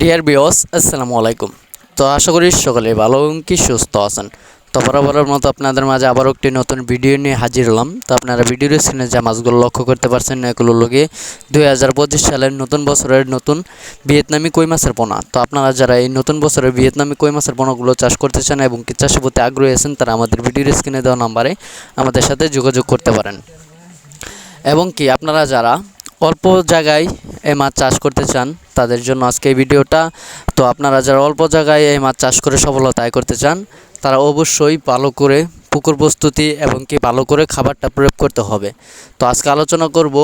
Dear viewers আসসালামু আলাইকুম। তো আশা করি সকলে ভালো এবং কি সুস্থ আছেন। তো বরাবরের মতো আপনাদের মাঝে আবারও একটি নতুন ভিডিও নিয়ে হাজির হলাম। তো আপনারা ভিডিওর স্ক্রিনে যে মাছগুলো লক্ষ্য করতে পারছেন এগুলো লগে 2025 সালের নতুন বছরের নতুন ভিয়েতনামি কই মাছের পোনা। তো আপনারা যারা এই নতুন বছরের ভিয়েতনামি কই মাছের পোনাগুলো চাষ করতে চান এবং কি চাষের প্রতি আগ্রহী আছেন তারা আমাদের ভিডিওর স্ক্রিনে দেওয়া নম্বরে আমাদের সাথে যোগাযোগ করতে পারেন। এবং কি আপনারা যারা অল্প জায়গায় এই মাছ চাষ করতে চান তাদের জন্য আজকে এই ভিডিওটা। তো আপনারা যারা অল্প জায়গায় এই মাছ চাষ করে সফলতা আয় করতে চান তারা অবশ্যই ভালো করে পুকুর প্রস্তুতি এবং কি ভালো করে খাবারটা প্রয়োগ করতে হবে। তো আজকে আলোচনা করব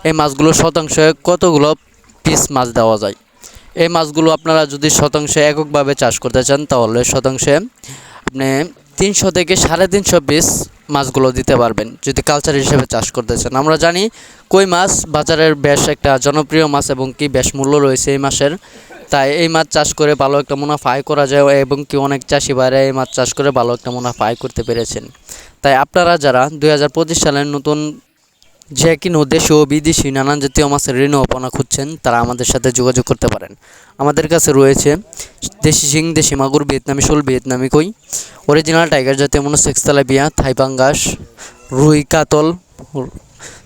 এই মাছগুলো শতাংশে কতগুলো পিস মাছ দেওয়া যায়। এই মাছগুলো আপনারা যদি শতাংশে এককভাবে চাষ করতে চান তাহলে শতাংশে আপনি 300 থেকে 350 পিস মাছগুলো দিতে পারবেন যদি কালচার হিসেবে চাষ করতে চান। আমরা জানি কই মাছ বাজারের বেশ একটা জনপ্রিয় মাছ এবং কি বেশ মূল্য রয়েছে এই মাছের। তাই এই মাছ চাষ করে ভালো একটা মুনাফা আয় করা যায় এবং কি অনেক চাষি ভাইরা এই মাছ চাষ করে ভালো একটা মুনাফা আয় করতে পেরেছেন। তাই আপনারা যারা 2025 সালের নতুন যে কিনো দেশীয় ও বিদেশি নানান জাতীয় মাছের ঋণপনা খুঁজছেন তারা আমাদের সাথে যোগাযোগ করতে পারেন। আমাদের কাছে রয়েছে দেশি শিং, দেশি মাগুর, ভিয়েতনামি শোল, ভিয়েতনামি কই, অরিজিনাল টাইগার জাতীয় মনোসেক্স তেলাপিয়া, থাই পাঙ্গাস, রুই, কাতল,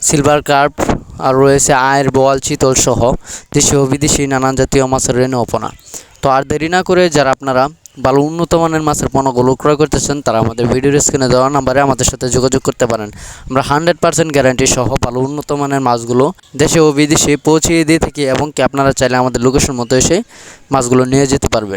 সিলভার কার্প, আর রয়েছে আয়ের বোয়াল, চিতল সহ দেশীয় ও বিদেশি নানান জাতীয় মাছের ঋণপনা। তো আর দেরি না করে যারা আপনারা ভালো উন্নত মানের মাছের পণ্যগুলো ক্রয় করতেছেন তারা আমাদের ভিডিওর স্ক্রিনে দেওয়া নাম্বারে আমাদের সাথে যোগাযোগ করতে পারেন। আমরা 100% গ্যারান্টি সহ ভালো উন্নত মানের মাছগুলো দেশে ও বিদেশে পৌঁছিয়ে দিয়ে থাকি এবং কি আপনারা চাইলে আমাদের লোকেশন মতো এসে মাছগুলো নিয়ে যেতে পারবেন।